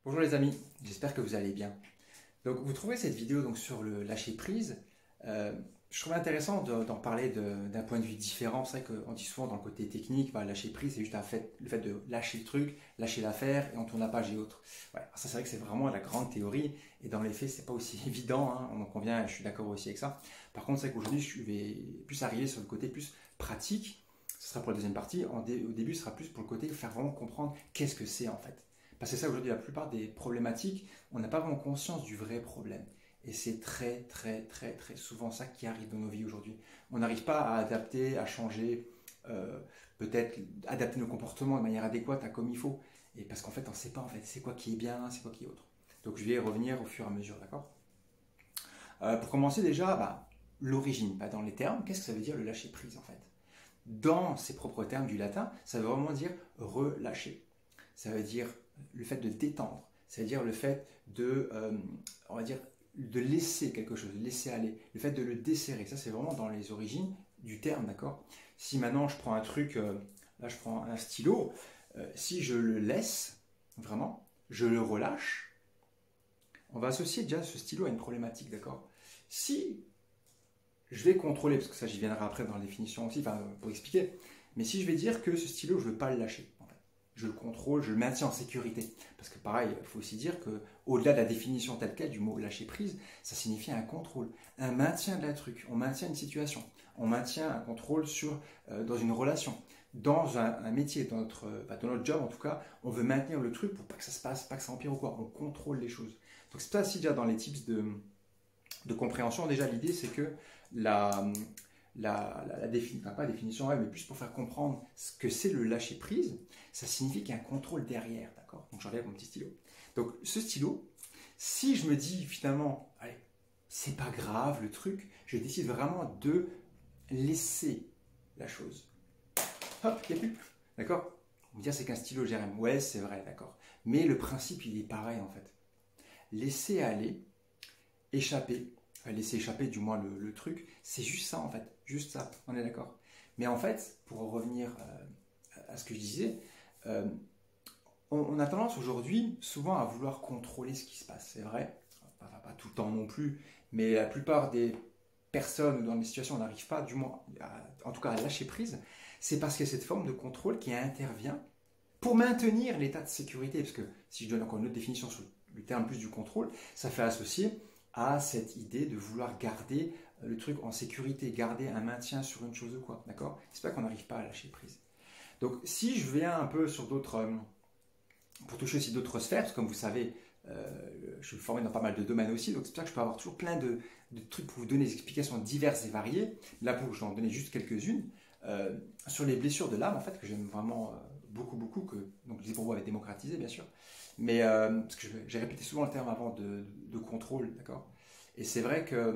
Bonjour les amis, j'espère que vous allez bien. Donc vous trouvez cette vidéo donc, sur le lâcher prise. Je trouvais intéressant d'en parler d'un point de vue différent. C'est vrai qu'on dit souvent dans le côté technique, bah, lâcher prise c'est juste le fait de lâcher le truc, lâcher l'affaire et on tourne la page et autres. Ouais, ça c'est vrai que c'est vraiment la grande théorie et dans les faits c'est pas aussi évident, hein, on en convient et je suis d'accord aussi avec ça. Par contre c'est vrai qu'aujourd'hui je vais plus arriver sur le côté plus pratique. Ce sera pour la deuxième partie. Au début ce sera plus pour le côté faire vraiment comprendre qu'est-ce que c'est en fait. Parce que ça, aujourd'hui, la plupart des problématiques, on n'a pas vraiment conscience du vrai problème. Et c'est très souvent ça qui arrive dans nos vies aujourd'hui. On n'arrive pas à adapter, à changer, peut-être adapter nos comportements de manière adéquate à comme il faut. Et parce qu'en fait, on ne sait pas en fait, c'est quoi qui est bien, c'est quoi qui est autre. Donc je vais y revenir au fur et à mesure, d'accord. Pour commencer déjà, l'origine, pas dans les termes, qu'est-ce que ça veut dire le lâcher prise en fait? Dans ses propres termes du latin, ça veut vraiment dire relâcher. Ça veut dire le fait de détendre, ça veut dire le fait de, on va dire, de laisser quelque chose, de laisser aller, le fait de le desserrer. Ça, c'est vraiment dans les origines du terme, d'accord. Si maintenant je prends un truc, là je prends un stylo, si je le laisse, vraiment, je le relâche, on va associer déjà ce stylo à une problématique, d'accord. Si je vais contrôler, parce que ça j'y viendrai après dans la définition aussi, enfin, pour expliquer, mais si je vais dire que ce stylo, je ne veux pas le lâcher, je le contrôle, je le maintiens en sécurité. Parce que pareil, il faut aussi dire qu'au-delà de la définition telle quelle du mot lâcher prise, ça signifie un contrôle, un maintien de la truc, on maintient une situation, on maintient un contrôle dans une relation, dans un métier, dans notre job en tout cas, on veut maintenir le truc pour pas que ça se passe, pas que ça empire ou quoi, on contrôle les choses. Donc c'est ça aussi déjà dans les tips de compréhension, déjà l'idée c'est que pas la définition, ouais, mais plus pour faire comprendre ce que c'est le lâcher prise, ça signifie qu'il y a un contrôle derrière, d'accord. Donc j'enlève mon petit stylo. Donc ce stylo, si je me dis finalement, allez, c'est pas grave le truc, je décide vraiment de laisser la chose. Hop, il n'y a plus. D'accord. On va dire c'est qu'un stylo GRM. Ouais, c'est vrai, d'accord. Mais le principe, il est pareil en fait. Laisser aller, échapper, laisser échapper du moins le truc, c'est juste ça en fait, juste ça, on est d'accord. Mais en fait, pour revenir à ce que je disais, on a tendance aujourd'hui souvent à vouloir contrôler ce qui se passe, c'est vrai, pas tout le temps non plus, mais la plupart des personnes ou dans des situations on n'arrive pas du moins, en tout cas à lâcher prise, c'est parce qu'il y a cette forme de contrôle qui intervient pour maintenir l'état de sécurité, parce que si je donne encore une autre définition sur le terme plus du contrôle, ça fait associer à cette idée de vouloir garder le truc en sécurité, garder un maintien sur une chose ou quoi, d'accord. C'est pas qu'on n'arrive pas à lâcher prise. Donc si je viens un peu sur d'autres, pour toucher aussi d'autres sphères, parce que comme vous savez, je suis formé dans pas mal de domaines aussi, donc c'est pour ça que je peux avoir toujours plein de trucs pour vous donner des explications diverses et variées. Là, pour je vais en donner juste quelques-unes. Sur les blessures de l'âme, en fait, que j'aime vraiment beaucoup, donc je dis pour vous avec démocratiser, bien sûr, mais parce que j'ai répété souvent le terme avant de contrôle, d'accord. Et c'est vrai que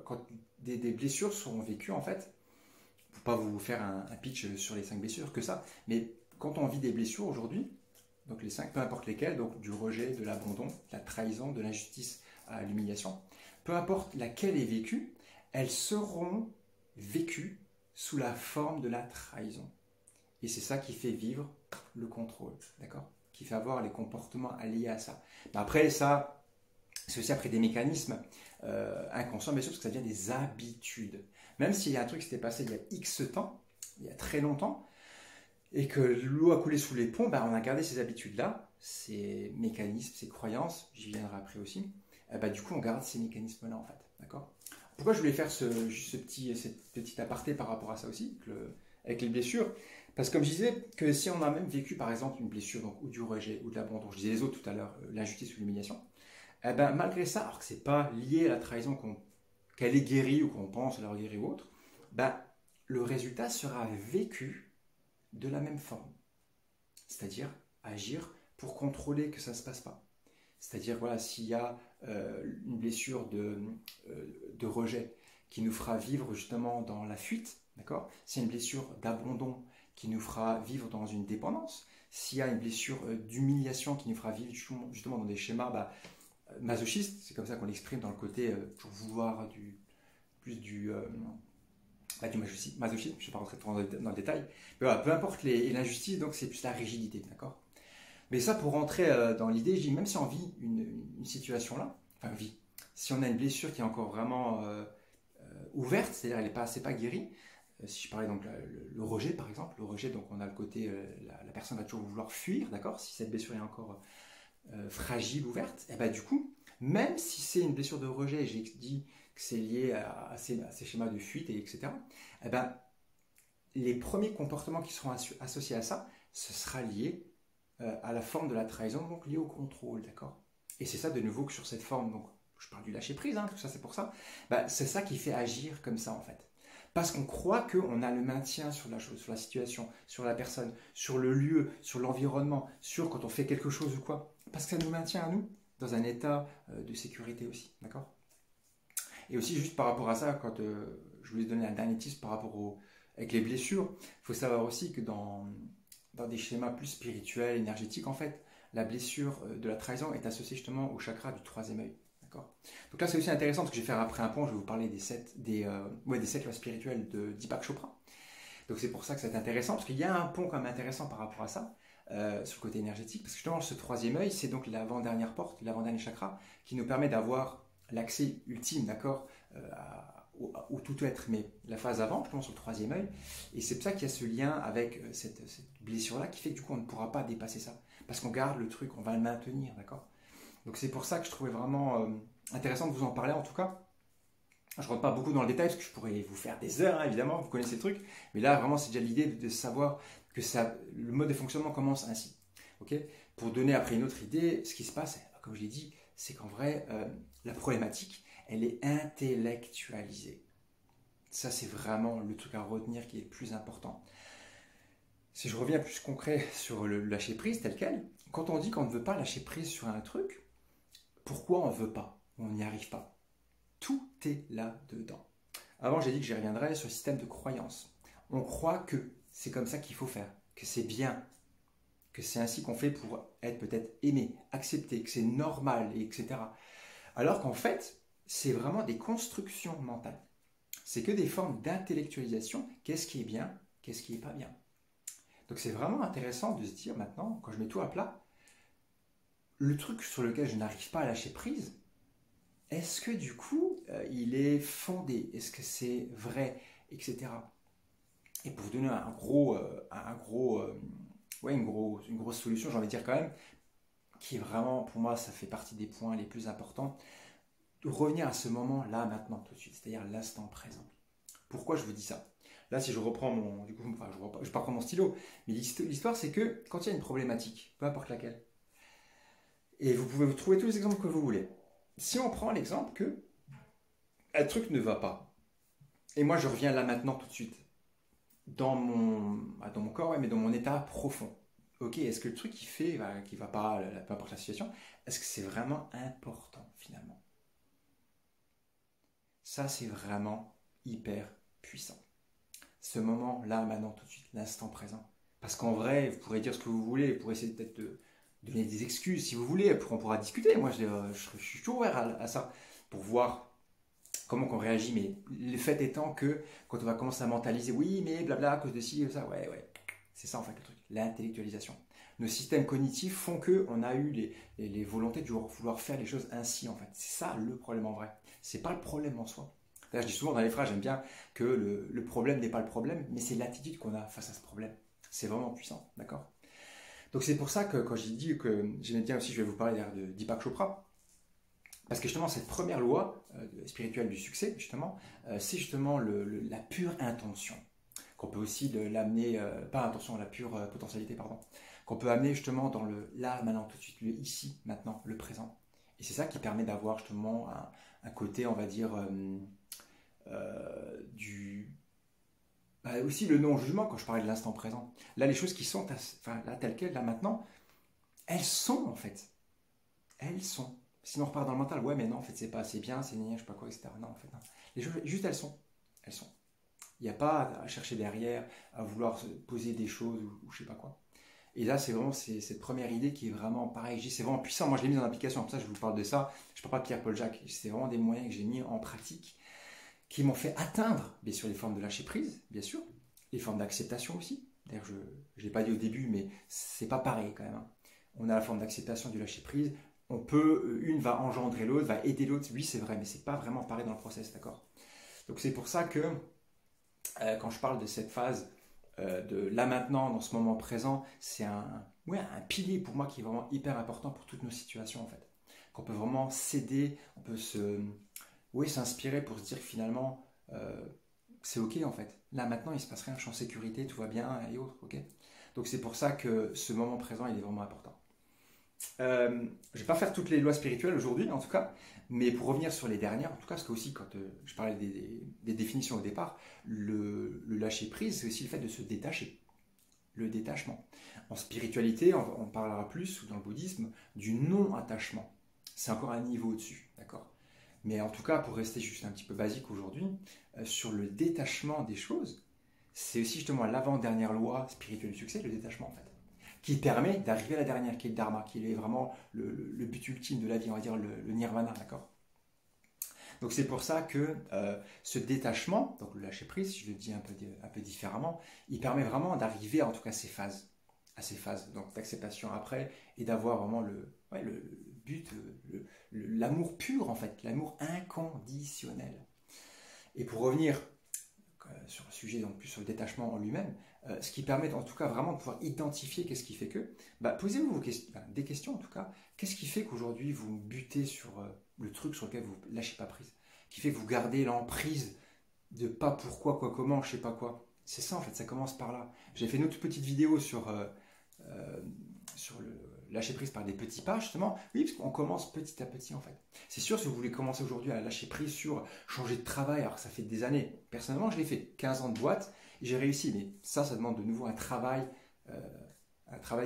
quand des blessures seront vécues, en fait, pour pas vous faire un pitch sur les 5 blessures que ça, mais quand on vit des blessures aujourd'hui, donc les 5, peu importe lesquelles, donc du rejet, de l'abandon, de la trahison, de l'injustice à l'humiliation, peu importe laquelle est vécue, elles seront vécues sous la forme de la trahison. Et c'est ça qui fait vivre le contrôle, d'accord, qui fait avoir les comportements alliés à ça. Mais après, ça, c'est aussi après des mécanismes inconscients, bien sûr, parce que ça devient des habitudes. Même s'il y a un truc qui s'était passé il y a X temps, il y a très longtemps, et que l'eau a coulé sous les ponts, on a gardé ces habitudes-là, ces mécanismes, ces croyances, j'y viendrai après aussi, du coup on garde ces mécanismes-là en fait, d'accord. Pourquoi je voulais faire cette petite aparté par rapport à ça aussi, avec les blessures? Parce que comme je disais, que si on a même vécu par exemple une blessure, donc, ou du rejet, ou de l'abandon, je disais les autres tout à l'heure, l'injustice ou l'humiliation, malgré ça, alors que c'est pas lié à la trahison qu'elle est guérie ou qu'on pense l'avoir guérie ou autre, le résultat sera vécu de la même forme. C'est-à-dire agir pour contrôler que ça ne se passe pas. C'est-à-dire, voilà, s'il y a une blessure de rejet qui nous fera vivre justement dans la fuite, d'accord. S'il y a une blessure d'abandon qui nous fera vivre dans une dépendance, s'il y a une blessure d'humiliation qui nous fera vivre justement dans des schémas masochistes, c'est comme ça qu'on l'exprime dans le côté pour vouloir du masochisme, je ne vais pas rentrer trop dans le détail, mais voilà, peu importe l'injustice, donc c'est plus la rigidité, d'accord. Mais ça, pour rentrer dans l'idée, je dis, même si on vit une situation là, enfin vit, si on a une blessure qui est encore vraiment ouverte, c'est-à-dire elle n'est pas, c'est pas guérie, si je parlais donc le rejet par exemple, le rejet, donc on a le côté, la personne va toujours vouloir fuir, d'accord, si cette blessure est encore fragile, ouverte, et ben du coup, même si c'est une blessure de rejet, et j'ai dit que c'est lié à ces schémas de fuite, et etc., et ben, les premiers comportements qui seront associés à ça, ce sera lié à la forme de la trahison, donc lié au contrôle, d'accord. Et c'est ça de nouveau que sur cette forme, donc je parle du lâcher prise, hein, tout ça c'est pour ça, bah, c'est ça qui fait agir comme ça en fait. Parce qu'on croit qu'on a le maintien sur la chose, sur la situation, sur la personne, sur le lieu, sur l'environnement, sur quand on fait quelque chose ou quoi. Parce que ça nous maintient à nous dans un état de sécurité aussi, d'accord. Et aussi juste par rapport à ça, quand je voulais donner un dernier tips par rapport avec les blessures, il faut savoir aussi que dans des schémas plus spirituels, énergétiques, en fait, la blessure de la trahison est associée justement au chakra du troisième œil. D'accord. Donc là, c'est aussi intéressant parce que je vais faire après un pont, je vais vous parler des sept lois spirituelles de Deepak Chopra. Donc c'est pour ça que c'est intéressant, parce qu'il y a un pont quand même intéressant par rapport à ça, sur le côté énergétique, parce que justement, ce troisième œil, c'est donc l'avant-dernière porte, l'avant-dernier chakra, qui nous permet d'avoir l'accès ultime, d'accord, au tout être, mais la phase avant, justement sur le troisième œil, et c'est pour ça qu'il y a ce lien avec cette blessure-là, qui fait que du coup, on ne pourra pas dépasser ça, parce qu'on garde le truc, on va le maintenir, d'accord. Donc c'est pour ça que je trouvais vraiment intéressant de vous en parler en tout cas. Je ne rentre pas beaucoup dans le détail parce que je pourrais vous faire des heures, hein, évidemment, vous connaissez le truc. Mais là, vraiment, c'est déjà l'idée de savoir que le mode de fonctionnement commence ainsi. Okay. Pour donner après une autre idée, ce qui se passe, comme je l'ai dit, c'est qu'en vrai, la problématique, elle est intellectualisée. Ça, c'est vraiment le truc à retenir qui est le plus important. Si je reviens plus concret sur le lâcher prise tel quel, quand on dit qu'on ne veut pas lâcher prise sur un truc, pourquoi on ne veut pas? On n'y arrive pas. Tout est là-dedans. Avant, j'ai dit que j'y reviendrais sur le système de croyance. On croit que c'est comme ça qu'il faut faire, que c'est bien, que c'est ainsi qu'on fait pour être peut-être aimé, accepté, que c'est normal, etc. Alors qu'en fait, c'est vraiment des constructions mentales. C'est que des formes d'intellectualisation. Qu'est-ce qui est bien, qu'est-ce qui n'est pas bien. Donc c'est vraiment intéressant de se dire maintenant, quand je mets tout à plat, le truc sur lequel je n'arrive pas à lâcher prise, est-ce que du coup, il est fondé? Est-ce que c'est vrai? Etc. Et pour vous donner une grosse solution, j'ai envie de dire quand même, qui est vraiment, pour moi, ça fait partie des points les plus importants, de revenir à ce moment là, maintenant, tout de suite, c'est-à-dire l'instant présent. Pourquoi je vous dis ça? Là, si je reprends je pars prendre mon stylo, mais l'histoire, c'est que quand il y a une problématique, peu importe laquelle, et vous pouvez vous trouver tous les exemples que vous voulez. Si on prend l'exemple que un truc ne va pas, et moi je reviens là maintenant tout de suite, dans mon corps, ouais, mais dans mon état profond. Ok, est-ce que le truc qui va pas, peu importe la situation, est-ce que c'est vraiment important finalement? Ça, c'est vraiment hyper puissant. Ce moment là, maintenant, tout de suite, l'instant présent. Parce qu'en vrai, vous pourrez dire ce que vous voulez, vous pourrez essayer peut-être de donner des excuses si vous voulez, on pourra discuter. Moi, je suis toujours ouvert à ça pour voir comment on réagit. Mais le fait étant que quand on va commencer à mentaliser, oui, mais blabla, à cause de ci, ça, ouais, c'est ça en fait le truc, l'intellectualisation. Nos systèmes cognitifs font qu'on a eu les volontés de vouloir faire les choses ainsi en fait. C'est ça le problème en vrai. C'est pas le problème en soi. Là, je dis souvent dans les phrases, j'aime bien que le problème n'est pas le problème, mais c'est l'attitude qu'on a face à ce problème. C'est vraiment puissant, d'accord? Donc c'est pour ça que quand j'ai dit que j'aimais bien aussi, je vais vous parler de Deepak Chopra, parce que justement cette première loi spirituelle du succès, justement, c'est justement la pure intention, qu'on peut aussi l'amener, pas intention, la pure potentialité, pardon, qu'on peut amener justement dans le là, maintenant, tout de suite, le ici, maintenant, le présent. Et c'est ça qui permet d'avoir justement un côté, on va dire, aussi le non-jugement quand je parlais de l'instant présent. Là, les choses qui sont, là, telles quelles, là, maintenant, elles sont, en fait. Elles sont. Sinon, on repart dans le mental. Ouais, mais non, en fait, c'est pas assez bien, c'est je sais pas quoi, etc. Non, en fait, non. Les choses, juste, elles sont. Elles sont. Il n'y a pas à chercher derrière, à vouloir se poser des choses ou je sais pas quoi. Et là, c'est vraiment cette première idée qui est vraiment pareil. C'est vraiment puissant. Moi, je l'ai mis en application. Pour ça, je vous parle de ça. Je ne parle pas de Pierre-Paul Jacques. C'est vraiment des moyens que j'ai mis en pratique qui m'ont fait atteindre, bien sûr, les formes de lâcher prise, bien sûr, les formes d'acceptation aussi. D'ailleurs, je ne l'ai pas dit au début, mais c'est pas pareil quand même. Hein. on a la forme d'acceptation du lâcher prise. On peut, une va engendrer l'autre, va aider l'autre. Oui, c'est vrai, mais c'est pas vraiment pareil dans le process, d'accord? Donc c'est pour ça que quand je parle de cette phase de là maintenant, dans ce moment présent, c'est un pilier pour moi qui est vraiment hyper important pour toutes nos situations en fait. Qu'on peut vraiment s'aider, on peut s'inspirer pour se dire que finalement c'est ok en fait. Là maintenant il se passe rien, je suis en sécurité, tout va bien et autres, ok. Donc c'est pour ça que ce moment présent il est vraiment important. Je ne vais pas faire toutes les lois spirituelles aujourd'hui en tout cas, mais pour revenir sur les dernières, en tout cas, parce que aussi quand je parlais des définitions au départ, le lâcher prise, c'est aussi le fait de se détacher, le détachement. En spiritualité, on parlera plus, ou dans le bouddhisme, du non-attachement. C'est encore un niveau au-dessus, d'accord? Mais en tout cas, pour rester juste un petit peu basique aujourd'hui, sur le détachement des choses, c'est aussi justement l'avant-dernière loi spirituelle du succès, le détachement en fait, qui permet d'arriver à la dernière, qui est le dharma, qui est vraiment le but ultime de la vie, on va dire le nirvana, d'accord? Donc c'est pour ça que ce détachement, donc le lâcher prise, si je le dis un peu différemment, il permet vraiment d'arriver en tout cas à ces phases donc d'acceptation après, et d'avoir vraiment le but, l'amour pur en fait, l'amour inconditionnel. Et pour revenir sur le sujet, donc plus sur le détachement en lui-même, ce qui permet en tout cas vraiment de pouvoir identifier qu'est-ce qui fait que, posez-vous des questions en tout cas, qu'est-ce qui fait qu'aujourd'hui vous butez sur le truc sur lequel vous lâchez pas prise, qui fait que vous gardez l'emprise de pas pourquoi, quoi, comment, je sais pas quoi. C'est ça en fait, ça commence par là. J'ai fait une autre petite vidéo sur le lâcher prise par des petits pas justement, oui, parce qu'on commence petit à petit en fait. C'est sûr, si vous voulez commencer aujourd'hui à lâcher prise sur changer de travail, alors que ça fait des années, personnellement je l'ai fait, 15 ans de boîte, et j'ai réussi, mais ça demande de nouveau un travail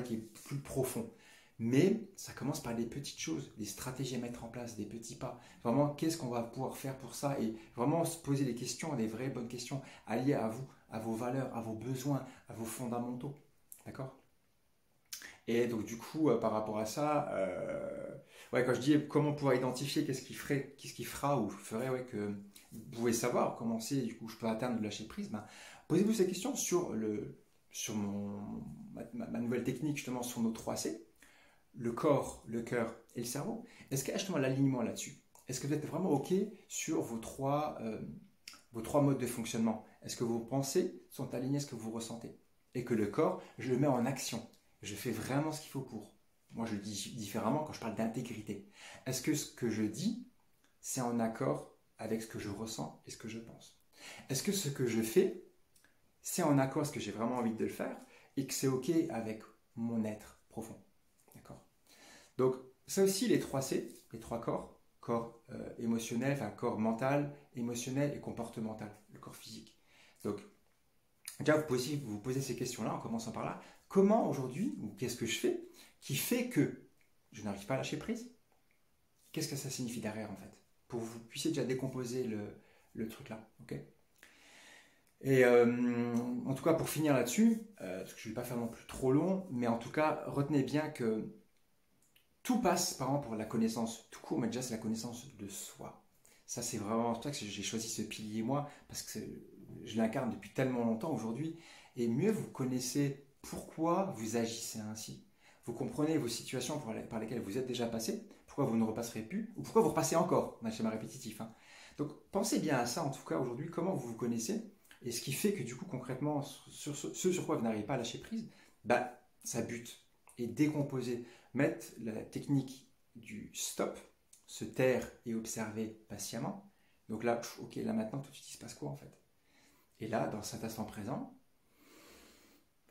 qui est plus profond. Mais ça commence par des petites choses, des stratégies à mettre en place, des petits pas. Vraiment, qu'est-ce qu'on va pouvoir faire pour ça? Et vraiment se poser des questions, des vraies bonnes questions, alliées à vous, à vos valeurs, à vos besoins, à vos fondamentaux. D'accord? Et donc du coup, par rapport à ça, ouais, quand je dis comment pouvoir identifier qu'est-ce qui fera ou ferait ouais, que vous pouvez savoir comment c'est, du coup je peux atteindre le lâcher prise, posez-vous ces questions sur ma nouvelle technique justement sur nos 3C, le corps, le cœur et le cerveau. Est-ce qu'il y a justement l'alignement là-dessus? Est-ce que vous êtes vraiment OK sur vos trois modes de fonctionnement? Est-ce que vos pensées sont alignées à ce que vous ressentez? Et que le corps, je le mets en action. Je fais vraiment ce qu'il faut pour. Moi, je le dis différemment quand je parle d'intégrité. Est-ce que ce que je dis, c'est en accord avec ce que je ressens et ce que je pense? Est-ce que ce que je fais, c'est en accord avec ce que j'ai vraiment envie de le faire et que c'est OK avec mon être profond? D'accord? Donc, ça aussi, les 3C, les 3 corps, corps émotionnel, enfin corps mental, émotionnel et comportemental, le corps physique. Donc, déjà, vous pouvez vous poser ces questions-là en commençant par là. Comment aujourd'hui, ou qu'est-ce que je fais, qui fait que je n'arrive pas à lâcher prise? Qu'est-ce que ça signifie derrière en fait? Pour que vous puissiez déjà décomposer le truc là. Ok. Et en tout cas, pour finir là-dessus, parce que je ne vais pas faire non plus trop long, mais en tout cas, retenez bien que tout passe par exemple pour la connaissance. Tout court, mais déjà, c'est la connaissance de soi. Ça, c'est vraiment pour ça que j'ai choisi ce pilier moi, parce que je l'incarne depuis tellement longtemps aujourd'hui. Et mieux vous connaissez pourquoi vous agissez ainsi. Vous comprenez vos situations par lesquelles vous êtes déjà passé, pourquoi vous ne repasserez plus, ou pourquoi vous repassez encore, dans le schéma répétitif. Hein. Donc pensez bien à ça en tout cas aujourd'hui, comment vous vous connaissez, et ce qui fait que du coup concrètement, ce sur quoi vous n'arrivez pas à lâcher prise, ça bute. Et décomposer, mettre la technique du stop, se taire et observer patiemment. Donc là, ok, là maintenant tout de suite il se passe quoi en fait? Et là, dans cet instant présent,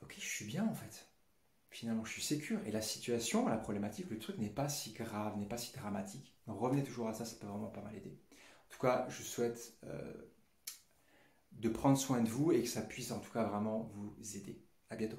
ok, je suis bien en fait. Finalement, je suis sécure. Et la situation, la problématique, le truc n'est pas si grave, n'est pas si dramatique. Donc revenez toujours à ça, ça peut vraiment pas mal aider. En tout cas, je souhaite de prendre soin de vous et que ça puisse en tout cas vraiment vous aider. À bientôt.